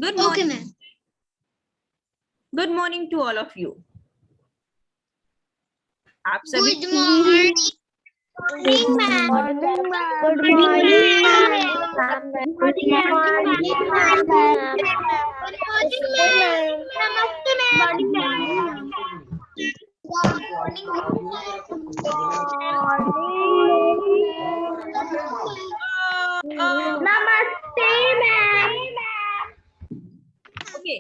Good Okay, morning. ma'am. Good morning to all of you. आप सभी Good morning. Good morning, ma'am. Good morning, ma'am. Good morning, ma'am. नमस्ते, ma'am. नमस्ते, ma'am. Okay.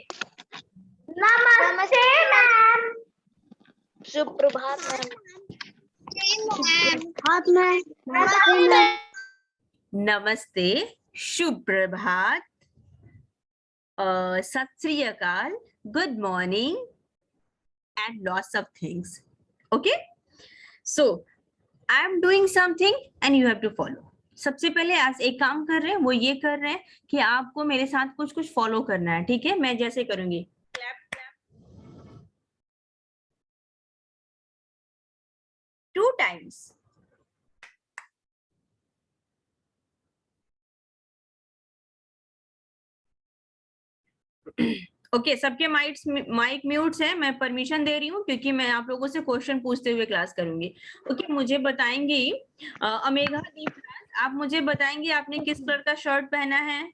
नमस्ते, ma'am. सुप्रभात, ma'am. नमस्ते, ma'am. नमस्ते, शुभ प्रभात, सत श्री अकाल, good morning and lots of things. Okay? So, I am doing something and you have to follow. सबसे पहले आज एक काम कर रहे हैं, वो ये कर रहे हैं कि आपको मेरे साथ कुछ कुछ फॉलो करना है, ठीक है? मैं जैसे करूंगी clap, clap. 2 times. ओके सबके माइक म्यूट्स है, मैं परमिशन दे रही हूँ क्योंकि मैं आप लोगों से क्वेश्चन पूछते हुए क्लास करूंगी. ओके मुझे बताएंगी अमेघा दीपराज, आप मुझे बताएंगे आपने किस कलर का शर्ट पहना है?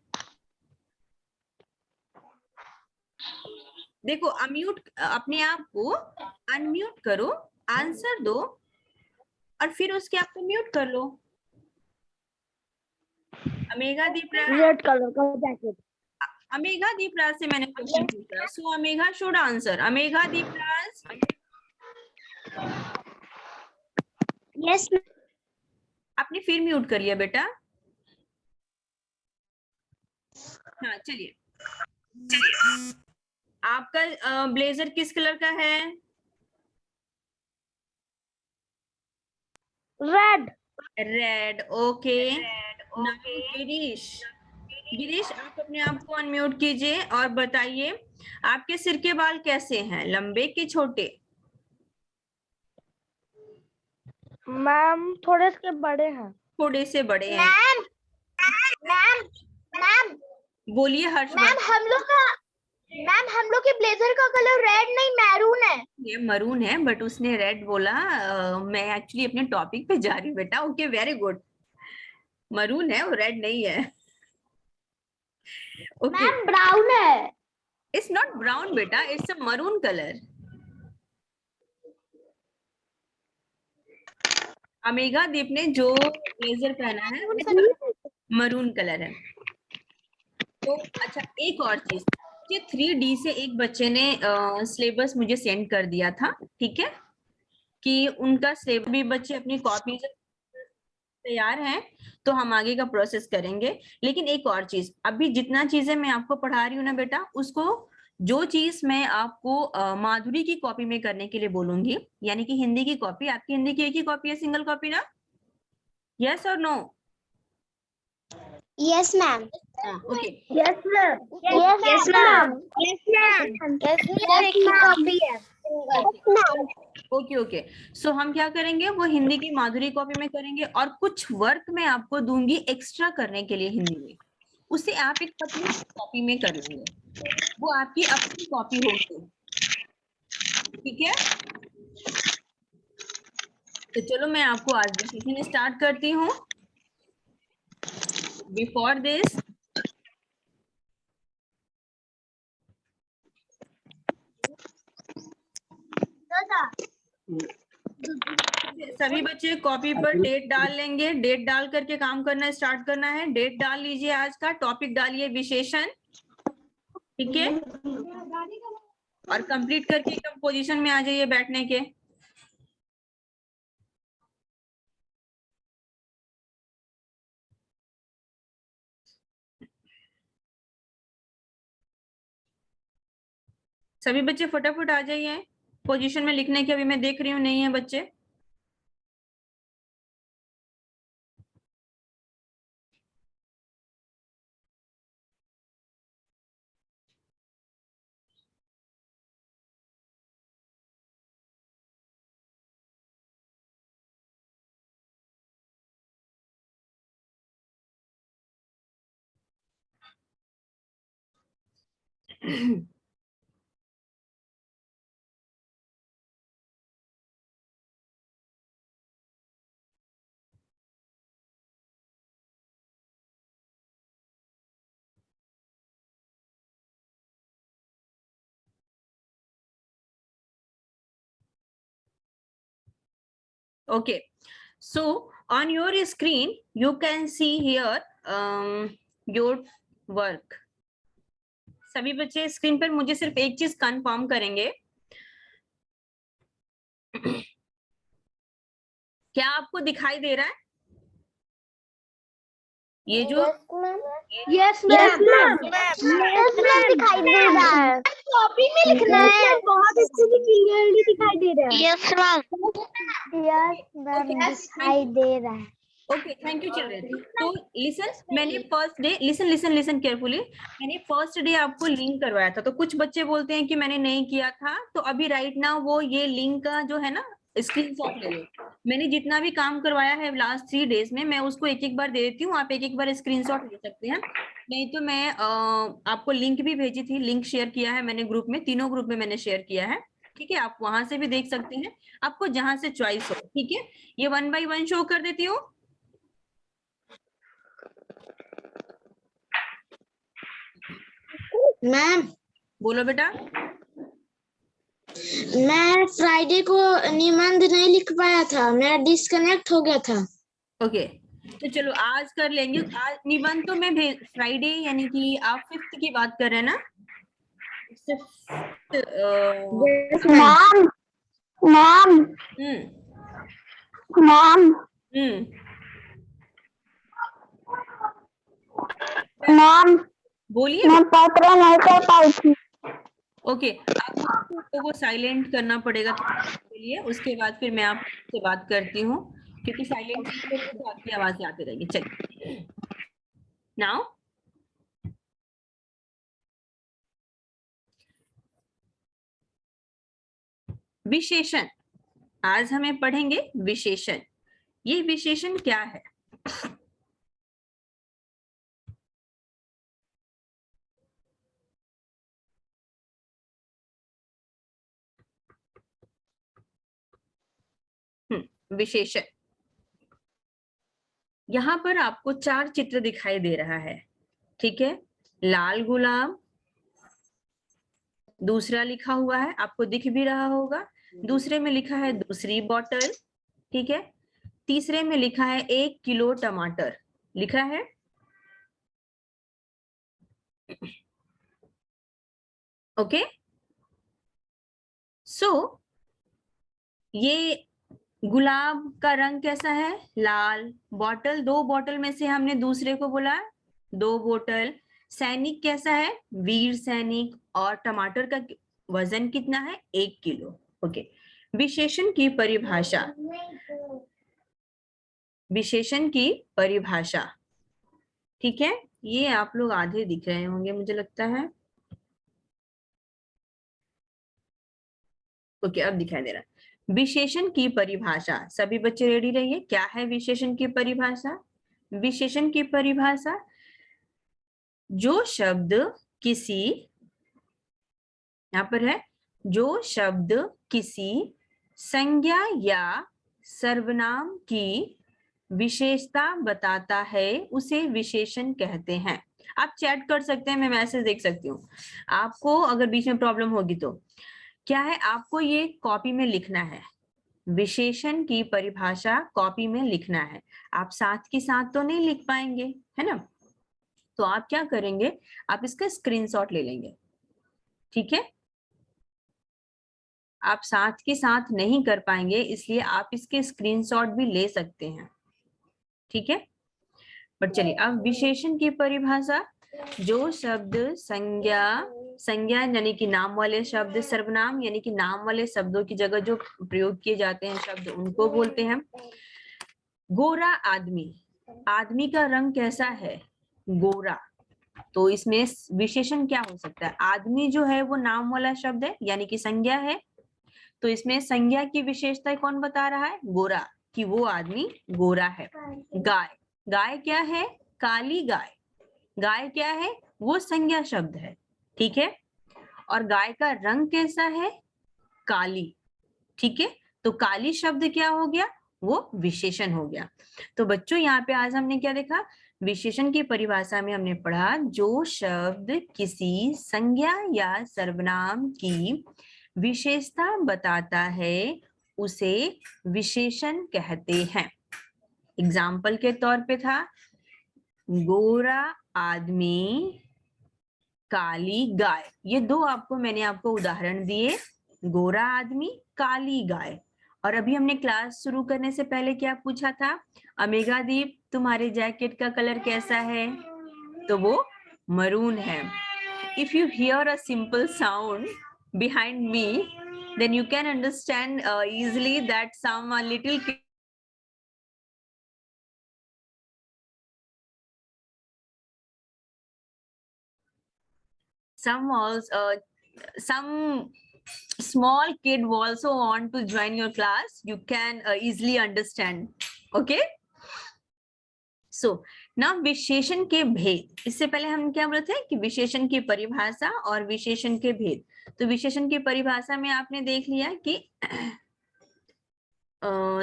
देखो अम्यूट, अपने आप को अनम्यूट करो, आंसर दो और फिर उसके आप म्यूट कर लो. अमेघा दीपराज, रेड कलर का जैकेट. अमेघा दीपराज से मैंने क्वेश्चन पूछा, सो अमेघा शुड आंसर. अमेघा दीपराज, यस. आपने फिर म्यूट कर लिया बेटा. हाँ चलिए, आपका ब्लेजर किस कलर का है? Red. Red. Okay. Girish, Girish आप अपने आप को अनम्यूट कीजिए और बताइए आपके सिर के बाल कैसे हैं, लंबे कि छोटे? मैम थोड़े से बड़े हैं. थोड़े से बड़े हैं. मैम मैम मैम बोलिए हर्षवर्धन. मैम हम लोग के ब्लेजर का कलर रेड नहीं मैरून है. ये मरून है बट उसने रेड बोला. मैं एक्चुअली अपने टॉपिक पे जा रही हूँ बेटा. Okay very good. मरून है, वो रेड नहीं है. ओके मैम ब्राउन है. इट्स नॉट ब्राउन बेटा, इट्स अ मरून कलर. अमेघा दीप ने जो ब्लेजर पहना है उसका मरून कलर है. तो अच्छा एक और चीज, मुझे 3D से एक बच्चे ने सिलेबस मुझे सेंड कर दिया था, ठीक है? कि उनका सिलेबस भी बच्चे अपनी कॉपी तैयार हैं तो हम आगे का प्रोसेस करेंगे. लेकिन एक और चीज, अभी जितना चीजें मैं आपको पढ़ा रही हूँ ना बेटा, उसको जो चीज मैं आपको माधुरी की कॉपी में करने के लिए बोलूंगी, यानी कि हिंदी की कॉपी, आपकी हिंदी की एक ही कॉपी है, सिंगल कॉपी ना? यस और no? Yes ma'am. Okay. Yes ma'am. Yes ma'am. Yes ma'am. Yes copy है. Okay okay. सो हम क्या करेंगे, वो हिंदी की माधुरी कॉपी में करेंगे और कुछ वर्क मैं आपको दूंगी एक्स्ट्रा करने के लिए हिंदी में, उसे आप एक पतली कॉपी में कर लेंगे, वो आपकी अपनी कॉपी होगी, ठीक है? तो चलो मैं आपको आज डिस्कशन स्टार्ट करती हूँ. बिफोर दिस सभी बच्चे कॉपी पर डेट डाल लेंगे, डेट डाल करके काम करना स्टार्ट करना है. डेट डाल लीजिए, आज का टॉपिक डालिए विशेषण, ठीक है? और कंप्लीट करके एकदम पोजीशन में आ जाइए बैठने के. सभी बच्चे फटाफट आ जाइए पोजीशन में लिखने की. अभी मैं देख रही हूँ नहीं है बच्चे. Okay, so on your screen you can see here your work. सभी बच्चे स्क्रीन पर मुझे सिर्फ एक चीज कंफर्म करेंगे, क्या आपको दिखाई दे रहा है ये जो यस मैम दिखाई दे रहा है, कॉपी में लिखना है, बहुत अच्छे से क्लियरली दिखाई दे रहा है। यस मैम दिखाई दे रहा है। Okay, thank you children. तो लिसन, मैंने फर्स्ट डे लिसन केयरफुली, मैंने फर्स्ट डे आपको लिंक करवाया था। तो कुछ बच्चे बोलते हैं कि मैंने नहीं किया था, तो अभी राइट नाउ वो ये लिंक का जो है ना स्क्रीनशॉट ले लो। मैंने जितना भी काम करवाया है लास्ट 3 डेज में, मैं उसको एक एक बार दे देती हूँ, आप एक एक बार स्क्रीनशॉट ले सकते हैं। नहीं तो मैं आपको लिंक भी भेजी थी, लिंक शेयर किया है मैंने ग्रुप में, तीनों ग्रुप में मैंने शेयर किया है, ठीक है। आप वहां से भी देख सकते हैं, आपको जहां से चॉइस हो, ठीक है। ये 1 बाय 1 शो कर देती हूँ। मैम बोलो बेटा। मैं फ्राइडे को निबंध नहीं लिख पाया था, मेरा डिस्कनेक्ट हो गया था। ओके, तो चलो आज कर लेंगे। आज निबंध तो मैं फ्राइडे यानी कि आप 5th की बात कर रहे हैं ना? मैम बोलिए। मैं पत्र नहीं कर पाई थी। ओके, आपको वो साइलेंट करना पड़ेगा के लिए, उसके बाद फिर मैं आपसे बात करती हूँ, क्योंकि साइलेंट तो आपकी आवाजें आती रहेगी। चलिए नाउ विशेषण, आज हमें पढ़ेंगे विशेषण। ये विशेषण क्या है? विशेषण, यहाँ पर आपको 4 चित्र दिखाई दे रहा है, ठीक है। लाल गुलाब दूसरा लिखा हुआ है, आपको दिख भी रहा होगा। दूसरे में लिखा है दूसरी बोतल, ठीक है। तीसरे में लिखा है 1 किलो टमाटर, लिखा है। ओके, सो ये गुलाब का रंग कैसा है? लाल। बॉटल, 2 बॉटल में से हमने दूसरे को बोला 2 बोतल। सैनिक कैसा है? वीर सैनिक। और टमाटर का वजन कितना है? 1 किलो। ओके, विशेषण की परिभाषा, विशेषण की परिभाषा, ठीक है। ये आप लोग आधे दिख रहे होंगे मुझे लगता है। ओके, अब दिखाई दे रहा है। विशेषण की परिभाषा, सभी बच्चे रेडी रहिए। क्या है विशेषण की परिभाषा? विशेषण की परिभाषा, जो शब्द किसी, यहां पर है, जो शब्द किसी संज्ञा या सर्वनाम की विशेषता बताता है उसे विशेषण कहते हैं। आप चैट कर सकते हैं, मैं मैसेज देख सकती हूँ। आपको अगर बीच में प्रॉब्लम होगी तो क्या है, आपको ये कॉपी में लिखना है, विशेषण की परिभाषा कॉपी में लिखना है। आप साथ के साथ तो नहीं लिख पाएंगे, है ना। तो आप क्या करेंगे, आप इसका स्क्रीनशॉट ले लेंगे, ठीक है। आप साथ के साथ नहीं कर पाएंगे, इसलिए आप इसके स्क्रीनशॉट भी ले सकते हैं, ठीक है। बट चलिए, अब विशेषण की परिभाषा, जो शब्द संज्ञा, संज्ञा यानी कि नाम वाले शब्द, सर्वनाम यानी कि नाम वाले शब्दों की जगह जो प्रयोग किए जाते हैं शब्द, उनको बोलते हैं। गोरा आदमी, आदमी का रंग कैसा है? गोरा। तो इसमें विशेषण क्या हो सकता है? आदमी जो है वो नाम वाला शब्द है यानी कि संज्ञा है, तो इसमें संज्ञा की विशेषता कौन बता रहा है? गोरा, कि वो आदमी गोरा है। गाय, गाय क्या है? काली गाय। गाय क्या है? वो संज्ञा शब्द है, ठीक है। और गाय का रंग कैसा है? काली। ठीक है, तो काली शब्द क्या हो गया? वो विशेषण हो गया। तो बच्चों यहाँ पे आज हमने क्या देखा? विशेषण की परिभाषा में हमने पढ़ा जो शब्द किसी संज्ञा या सर्वनाम की विशेषता बताता है उसे विशेषण कहते हैं। एग्जाम्पल के तौर पे था गोरा आदमी, काली गाय। ये दो मैंने आपको उदाहरण दिए, गोरा आदमी, काली गाय। और अभी हमने क्लास शुरू करने से पहले क्या पूछा था? अमेगा दीप, तुम्हारे जैकेट का कलर कैसा है? तो वो मरून है। If you here a simple sound behind me, then you can understand easily that some little some small kid also want to join your class. You can easily understand. Okay, so now विशेषण के भेद। इससे पहले हम क्या बोले थे कि विशेषण की परिभाषा और विशेषण के भेद। तो विशेषण की परिभाषा में आपने देख लिया कि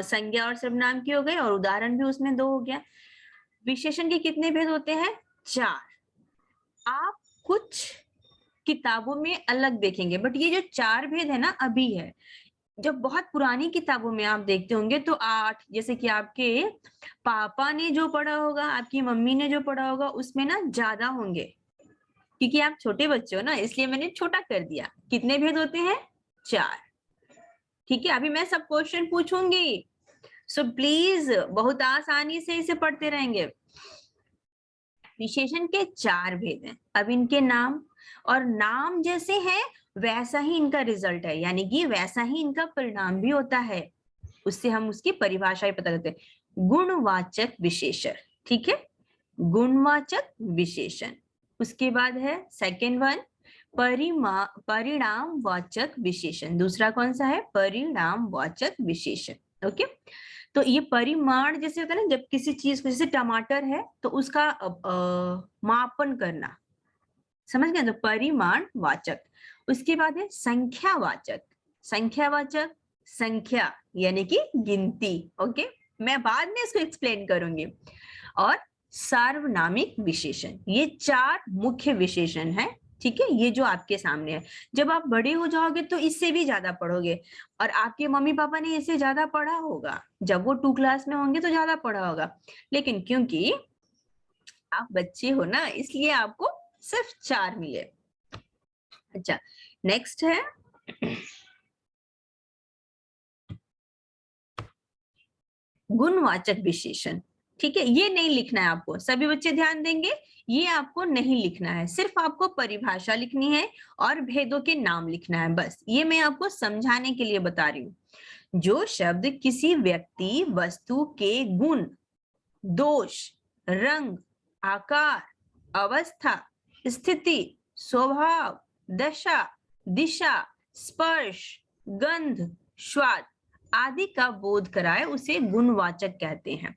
संज्ञा और सर्वनाम की हो गई और उदाहरण भी उसमें 2 हो गया। विशेषण के कितने भेद होते हैं? 4। आप कुछ किताबों में अलग देखेंगे, बट ये जो 4 भेद है ना अभी है। जब बहुत पुरानी किताबों में आप देखते होंगे तो 8, जैसे कि आपके पापा ने जो पढ़ा होगा, आपकी मम्मी ने जो पढ़ा होगा, उसमें ना ज्यादा होंगे, क्योंकि आप छोटे बच्चे हो ना, इसलिए मैंने छोटा कर दिया। कितने भेद होते हैं? 4। ठीक है, अभी मैं सब क्वेश्चन पूछूंगी, सो प्लीज बहुत आसानी से इसे पढ़ते रहेंगे। विशेषण के 4 भेद हैं। अब इनके नाम, और नाम जैसे है वैसा ही इनका रिजल्ट है, यानी कि वैसा ही इनका परिणाम भी होता है। उससे हम उसकी परिभाषा ही पता करते हैं। गुणवाचक विशेषण, ठीक है, गुणवाचक विशेषण। उसके बाद है सेकेंड वन परिणामवाचक विशेषण। दूसरा कौन सा है? परिणामवाचक विशेषण। ओके, तो ये परिमाण जैसे होता है ना, जब किसी चीज को, जैसे टमाटर है तो उसका मापन करना, समझ गए? तो परिमाण वाचक। उसके बाद है संख्यावाचक। संख्यावाचक, संख्या यानी कि गिनती। ओके, मैं बाद में इसको एक्सप्लेन करूंगी। और सार्वनामिक विशेषण, ये 4 मुख्य विशेषण है। ठीक है, ये जो आपके सामने है। जब आप बड़े हो जाओगे तो इससे भी ज्यादा पढ़ोगे, और आपके मम्मी पापा ने इससे ज्यादा पढ़ा होगा। जब वो 2 क्लास में होंगे तो ज्यादा पढ़ा होगा, लेकिन क्योंकि आप बच्चे हो ना, इसलिए आपको सिर्फ 4 मिले। अच्छा, नेक्स्ट है गुणवाचक विशेषण। ठीक है, ये नहीं लिखना है आपको, सभी बच्चे ध्यान देंगे, ये आपको नहीं लिखना है, सिर्फ आपको परिभाषा लिखनी है और भेदों के नाम लिखना है, बस। ये मैं आपको समझाने के लिए बता रही हूँ। जो शब्द किसी व्यक्ति वस्तु के गुण, दोष, रंग, आकार, अवस्था, स्थिति, स्वभाव, दशा, दिशा, स्पर्श, गंध, स्वाद आदि का बोध कराए उसे गुणवाचक कहते हैं।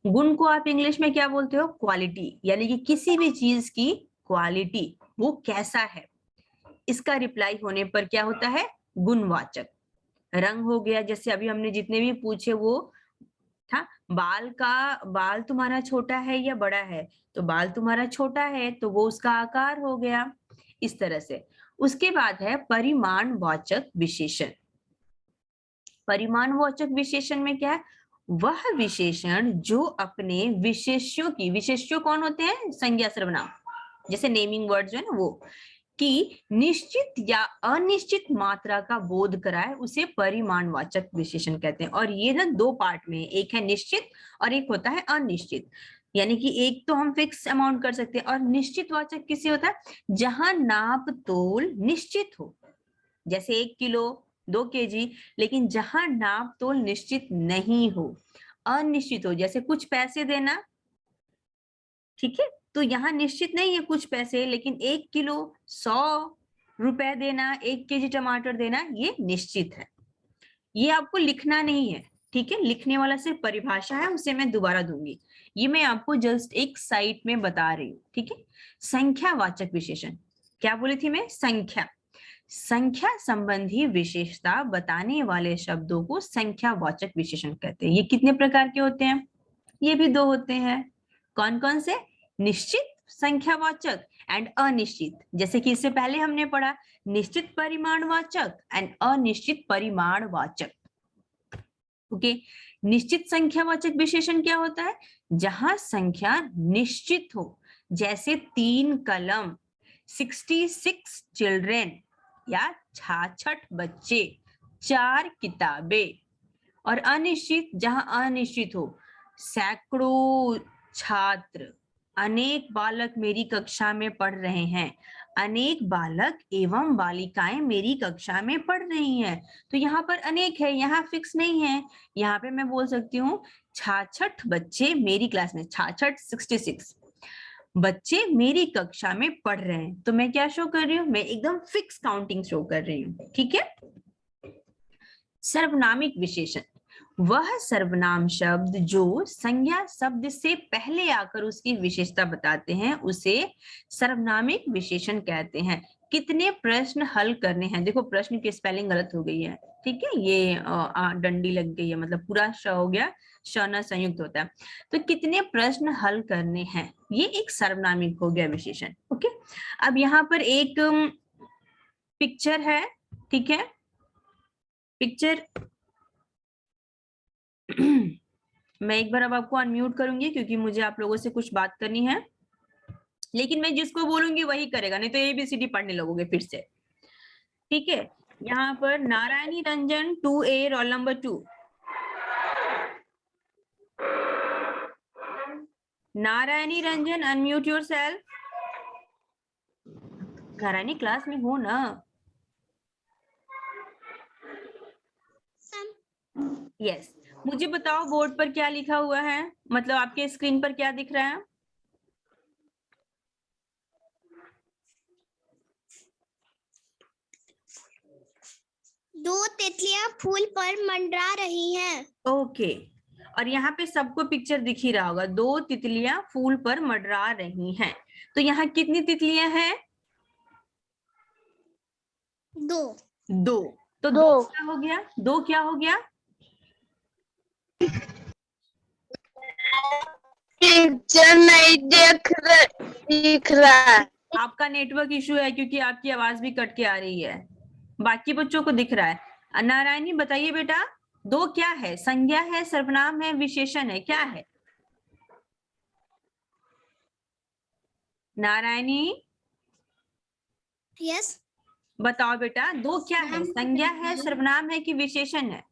गुण को आप इंग्लिश में क्या बोलते हो? क्वालिटी, यानी कि किसी भी चीज की क्वालिटी, वो कैसा है, इसका रिप्लाई होने पर क्या होता है? गुणवाचक। रंग हो गया, जैसे अभी हमने जितने भी पूछे वो था, बाल तुम्हारा छोटा है या बड़ा है? तो बाल तुम्हारा छोटा है तो वो उसका आकार हो गया, इस तरह से। उसके बाद है परिमाणवाचक विशेषण। परिमाणवाचक विशेषण में क्या है? वह विशेषण जो अपने विशेष्यों की, विशेष्य कौन होते हैं? संज्ञा सर्वनाम, जैसे नेमिंग वर्ड जो है ना, वो की निश्चित या अनिश्चित मात्रा का बोध कराए उसे परिमाणवाचक विशेषण कहते हैं। और ये ना 2 पार्ट में है, एक है निश्चित और एक होता है अनिश्चित। यानी कि एक तो हम फिक्स अमाउंट कर सकते हैं, और निश्चित वाचक किसे होता है? जहां नाप तोल निश्चित हो, जैसे 1 किलो, 2 केजी, लेकिन जहां नाप तोल निश्चित नहीं हो, अनिश्चित हो, जैसे कुछ पैसे देना। ठीक है, तो यहाँ निश्चित नहीं है कुछ पैसे, लेकिन 1 किलो 100 रुपए देना, 1 केजी टमाटर देना, ये निश्चित है। ये आपको लिखना नहीं है, ठीक है, लिखने वाला सिर्फ परिभाषा है, उसे मैं दोबारा दूंगी। ये मैं आपको जस्ट एक साइट में बता रही हूँ। ठीक है, संख्यावाचक विशेषण, क्या बोली थी मैं? संख्या। संख्या संबंधी विशेषता बताने वाले शब्दों को संख्यावाचक विशेषण कहते हैं। ये कितने प्रकार के होते हैं? ये भी दो होते हैं। कौन कौन से? निश्चित संख्यावाचक एंड अनिश्चित। जैसे कि इससे पहले हमने पढ़ा निश्चित परिमाणवाचक एंड अनिश्चित परिमाणवाचक। ओके, निश्चित संख्यावाचक विशेषण क्या होता है? जहां संख्या निश्चित हो, जैसे 3 कलम, 66 चिल्ड्रेन या 66 बच्चे, 4 किताबें। और अनिश्चित, जहां अनिश्चित हो, सैकड़ों छात्र, अनेक बालक मेरी कक्षा में पढ़ रहे हैं, अनेक बालक एवं बालिकाएं मेरी कक्षा में पढ़ रही हैं। तो यहाँ पर अनेक है, यहाँ फिक्स नहीं है। यहाँ पे मैं बोल सकती हूँ 66 बच्चे मेरी क्लास में, 66 66 बच्चे मेरी कक्षा में पढ़ रहे हैं। तो मैं क्या शो कर रही हूँ? मैं एकदम फिक्स काउंटिंग शो कर रही हूँ। ठीक है। सर्वनामिक विशेषण, वह सर्वनाम शब्द जो संज्ञा शब्द से पहले आकर उसकी विशेषता बताते हैं उसे सर्वनामिक विशेषण कहते हैं। कितने प्रश्न हल करने हैं? देखो प्रश्न की स्पेलिंग गलत हो गई है। ठीक है, ये डंडी लग गई है, मतलब पूरा श हो गया, श न संयुक्त होता है। तो कितने प्रश्न हल करने हैं, ये एक सर्वनामिक हो गया विशेषण। ओके, अब यहाँ पर एक पिक्चर है। ठीक है, पिक्चर मैं एक बार अब आपको अनम्यूट करूंगी क्योंकि मुझे आप लोगों से कुछ बात करनी है, लेकिन मैं जिसको बोलूंगी वही करेगा, नहीं तो ABCD पढ़ने लगोगे फिर से। ठीक है, यहाँ पर Narayani Ranjan 2A roll number 2। Narayani Ranjan unmute yourself. Narayani class में हो ना? यस, मुझे बताओ बोर्ड पर क्या लिखा हुआ है, मतलब आपके स्क्रीन पर क्या दिख रहा है? दो तितलियां फूल पर मंडरा रही हैं। ओके, और यहाँ पे सबको पिक्चर दिख ही रहा होगा, 2 तितलियां फूल पर मंडरा रही हैं। तो यहाँ कितनी तितलियां हैं? 2। 2। तो 2 क्या हो गया? 2 क्या हो गया? टीचर नहीं दिख रहा। आपका नेटवर्क इशू है क्योंकि आपकी आवाज भी कट के आ रही है, बाकी बच्चों को दिख रहा है। नारायणी बताइए बेटा, 2 क्या है? संज्ञा है, सर्वनाम है, विशेषण है, क्या है? नारायणी यस, बताओ बेटा, 2 क्या है? संज्ञा है, सर्वनाम है कि विशेषण है?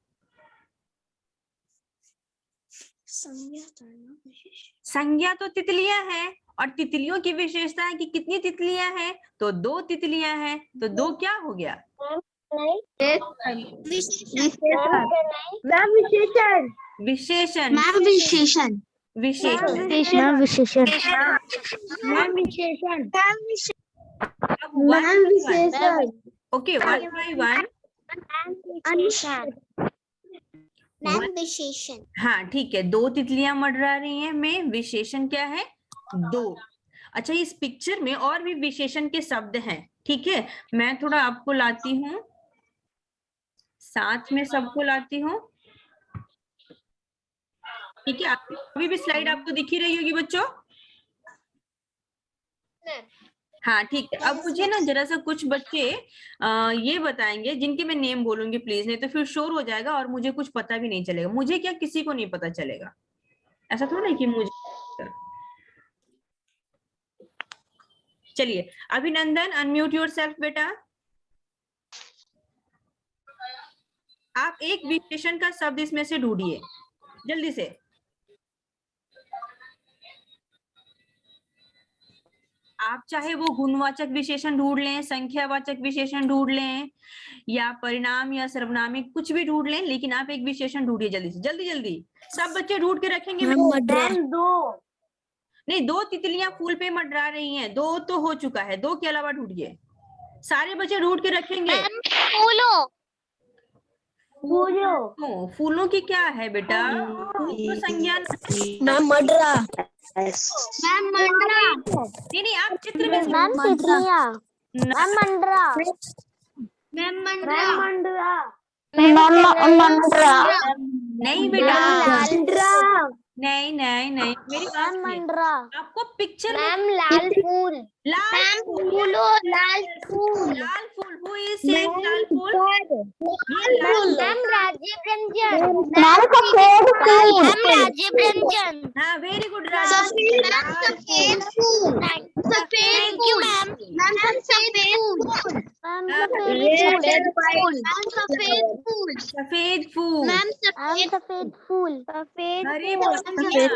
संज्ञा तो तितलियां हैं, और तितलियों की विशेषता है कि कितनी तितलियां हैं, तो 2 तितलियां हैं। तो 2 क्या हो गया? विशेषण। Okay, 1 by 1। विशेषण। हाँ ठीक है, 2 तितलियां मंडरा रही हैं में विशेषण क्या है? 2। अच्छा, इस पिक्चर में और भी विशेषण के शब्द हैं। ठीक है, मैं थोड़ा आपको लाती हूँ, साथ में सबको लाती हूँ। ठीक है, अभी भी स्लाइड आपको दिख ही रही होगी बच्चों। हाँ ठीक है, अब मुझे ना जरा सा कुछ बच्चे ये बताएंगे जिनके मैं नेम बोलूंगी प्लीज, नहीं तो फिर शोर हो जाएगा और मुझे कुछ पता भी नहीं चलेगा। मुझे क्या, किसी को नहीं पता चलेगा, ऐसा थोड़ा है कि मुझे। चलिए, अभिनंदन अनम्यूट योरसेल्फ बेटा। आप एक विशेषण का शब्द इसमें से ढूंढिए जल्दी से। आप चाहे वो गुणवाचक विशेषण ढूंढ लें, संख्यावाचक विशेषण ढूंढ लें, या परिणाम या सर्वनामिक, कुछ भी ढूंढ लें, लेकिन आप एक विशेषण ढूंढिए जल्दी से, जल्दी जल्दी। सब बच्चे ढूंढ के रखेंगे। नहीं, 2 तितलियां फूल पे मंडरा रही हैं, 2 तो हो चुका है, 2 के अलावा ढूंढिए। सारे बच्चे ढूंढ के रखेंगे। फूलों की क्या है बेटा? फूल तो संज्ञा नहीं, नहीं आप चित्र में मैम तितलियां, मैम मंडरा। मैम मंडरा। नहीं बेटा, मंडरा। नहीं नहीं नहीं, मेरी बात सुनिए। मंडरा। आपको पिक्चर में मैम लाल फूल। लाल फूल, लाल फूल। लाल फूल, हु इज सेइंग लाल फूल? ये लाल फूल। फूल। मैम राजीव रंजन। मैम सफेद फूल। मैम राजीव रंजन। हाँ, वेरी गुड राजीव। लाल फूल, फूल। सफेद फूल। मैम सफेद फूल। मैम सफेद फूल। सफेद फूल। सफेद फूल, मैम सफेद फूल। सफेद हरी फूल। पत्तियां,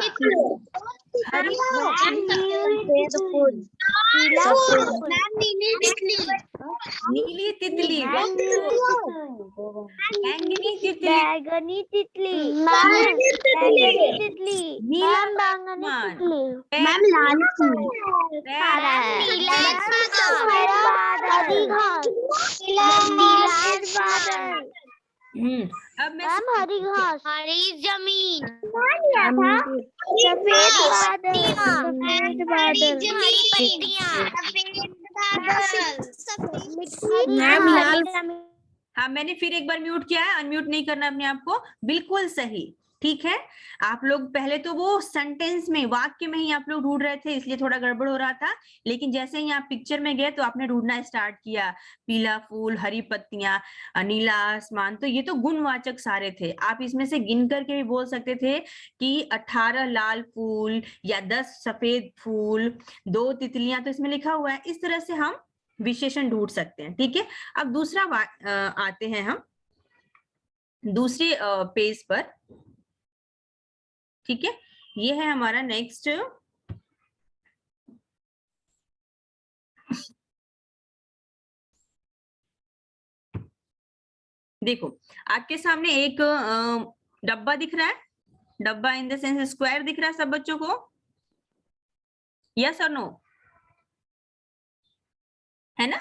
हरी सफेद फूल। पीला फूल। मैम नीली तितली। नीली तितली, मैम बैंगनी तितली, बैंगनी तितली। बैंगनी तितली। नीला मैम बैंगनी आसमान, तितली। मैम लाल फूल। नीला बादल। नीला बादल। अब मैं मैम हरी घास। हरी जमीन। सफेद बादल। सफेद बादल। हरी पत्तियां। मैम लाल। जमीन। हाँ, मैंने फिर एक बार म्यूट किया है, अनम्यूट नहीं करना अपने आप को। बिल्कुल सही, ठीक है। आप लोग पहले तो वो सेंटेंस में, वाक्य में ही आप लोग ढूंढ रहे थे, इसलिए थोड़ा गड़बड़ हो रहा था। लेकिन जैसे ही आप पिक्चर में गए तो आपने ढूंढना स्टार्ट किया, पीला फूल, हरी पत्तियां, नीला आसमान। तो ये तो गुणवाचक सारे थे। आप इसमें से गिन करके भी बोल सकते थे कि 18 लाल फूल या 10 सफेद फूल, 2 तितलियां, तो इसमें लिखा हुआ है। इस तरह से हम विशेषण ढूंढ सकते हैं, ठीक है। अब दूसरा आते हैं हम दूसरे पेज पर, ठीक है। ये है हमारा नेक्स्ट। देखो, आपके सामने एक डब्बा दिख रहा है। डब्बा इन द सेंस स्क्वायर दिख रहा है सब बच्चों को? यस और नो? है ना?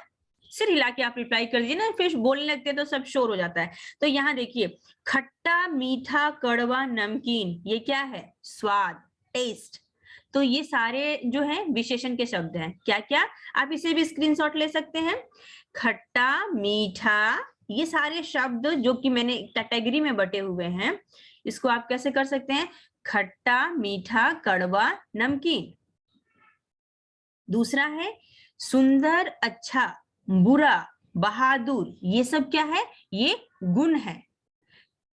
सिर हिला के आप रिप्लाई कर दीजिए ना, फिर बोलने लगते हैं तो सब शोर हो जाता है। तो यहाँ देखिए, खट्टा, मीठा, कड़वा, नमकीन, ये क्या है? स्वाद, टेस्ट। तो ये सारे जो है विशेषण के शब्द हैं। क्या क्या? आप इसे भी स्क्रीनशॉट ले सकते हैं। खट्टा, मीठा, ये सारे शब्द जो कि मैंने कैटेगरी में बटे हुए हैं, इसको आप कैसे कर सकते हैं? खट्टा, मीठा, कड़वा, नमकीन। दूसरा है सुंदर, अच्छा, बुरा, बहादुर, ये सब क्या है? ये गुण है।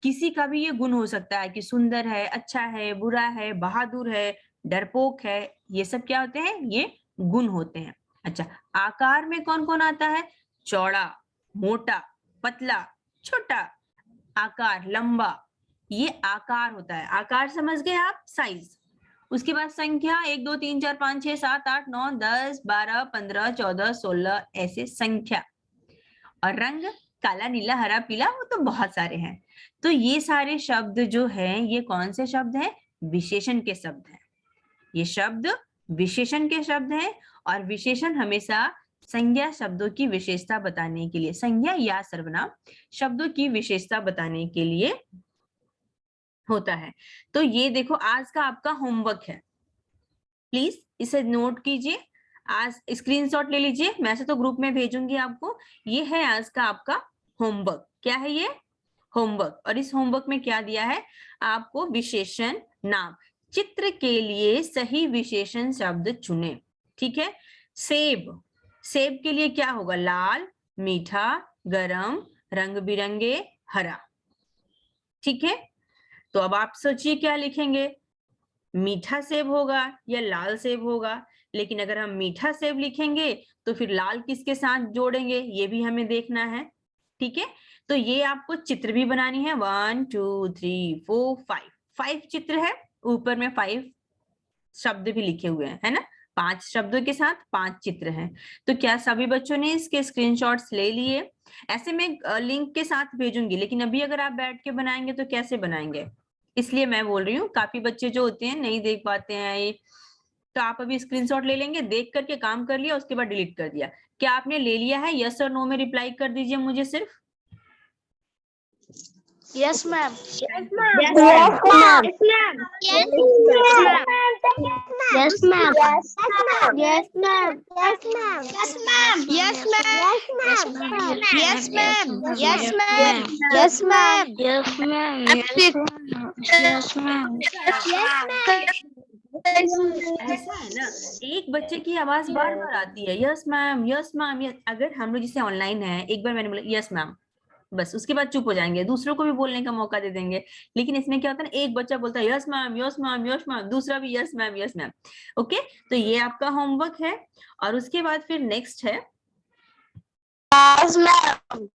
किसी का भी ये गुण हो सकता है कि सुंदर है, अच्छा है, बुरा है, बहादुर है, डरपोक है, ये सब क्या होते हैं? ये गुण होते हैं। अच्छा, आकार में कौन कौन आता है? चौड़ा, मोटा, पतला, छोटा, आकार, लंबा, ये आकार होता है। आकार समझ गए आप? साइज। उसके बाद संख्या 1 2 3 4 5 6 7 8 9 10 12 15 14 16, ऐसे संख्या। और रंग काला, नीला, हरा, पीला, वो तो बहुत सारे हैं। तो ये सारे शब्द जो हैं, ये कौन से शब्द हैं? विशेषण के शब्द हैं। ये शब्द विशेषण के शब्द हैं। और विशेषण हमेशा संज्ञा शब्दों की विशेषता बताने के लिए, संज्ञा या सर्वनाम शब्दों की विशेषता बताने के लिए होता है। तो ये देखो, आज का आपका होमवर्क है, प्लीज इसे नोट कीजिए। आज स्क्रीनशॉट ले लीजिए, मैं से तो ग्रुप में भेजूंगी आपको। ये है आज का आपका होमवर्क। क्या है ये? होमवर्क। और इस होमवर्क में क्या दिया है आपको? विशेषण नाम। चित्र के लिए सही विशेषण शब्द चुने, ठीक है। सेब, सेब के लिए क्या होगा? लाल, मीठा, गरम, रंग बिरंगे, हरा, ठीक है। तो अब आप सोचिए क्या लिखेंगे? मीठा सेब होगा या लाल सेब होगा? लेकिन अगर हम मीठा सेब लिखेंगे तो फिर लाल किसके साथ जोड़ेंगे, ये भी हमें देखना है, ठीक है। तो ये आपको चित्र भी बनानी है। 1 2 3 4 5 चित्र है। ऊपर में 5 शब्द भी लिखे हुए हैं, है ना? 5 शब्दों के साथ 5 चित्र हैं। तो क्या सभी बच्चों ने इसके स्क्रीनशॉट्स ले लिए? ऐसे मैं लिंक के साथ भेजूंगी, लेकिन अभी अगर आप बैठ के बनाएंगे तो कैसे बनाएंगे? इसलिए मैं बोल रही हूँ, काफी बच्चे जो होते हैं नहीं देख पाते हैं ये। तो आप अभी स्क्रीनशॉट ले लेंगे, देख करके काम कर लिया, उसके बाद डिलीट कर दिया। क्या आपने ले लिया है? यस और नो में रिप्लाई कर दीजिए मुझे सिर्फ। Yes, ma'am. Yes, ma'am. Yes, ma'am. Yes, Yes, ma'am. Yes, ma'am. Yes, ma'am. Yes, ma'am. Yes, ma'am. Yes, ma'am. Yes, Yes, ma'am. ma'am. Yes, Yes, ma'am. Yes, ma'am. Yes, ma'am. ऐसा है ना, एक बच्चे की आवाज बार बार आती है, यस मैम यस मैम। अगर हम लोग जिसे ऑनलाइन है, एक बार मैंने बोला यस मैम, बस उसके बाद चुप हो जाएंगे, दूसरों को भी बोलने का मौका दे देंगे। लेकिन इसमें क्या होता है ना, एक बच्चा बोलता है yes ma'am yes ma'am yes ma'am, दूसरा भी yes ma'am yes ma'am. Okay, तो ये आपका होमवर्क है। और उसके बाद फिर नेक्स्ट है, Yes, ma'am.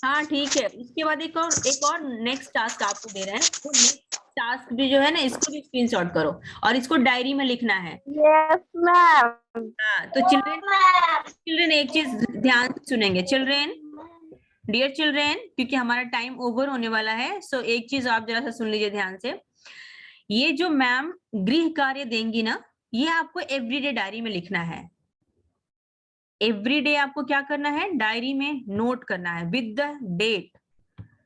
हाँ ठीक है, उसके बाद एक और नेक्स्ट टास्क आपको दे रहे हैं। वो नेक्स्ट टास्क भी जो है ना, इसको भी स्क्रीनशॉट करो और इसको डायरी में लिखना है। Yes, ma'am. हाँ, तो चिल्ड्रेन एक चीज ध्यान से सुनेंगे। चिल्ड्रेन, डियर चिल्ड्रेन, क्योंकि हमारा टाइम ओवर होने वाला है, सो एक चीज आप जरा सा सुन लीजिए ध्यान से। ये जो मैम गृह कार्य देंगी ना, ये आपको एवरीडे डायरी में लिखना है। एवरीडे आपको क्या करना है, डायरी में नोट करना है विद द डेट।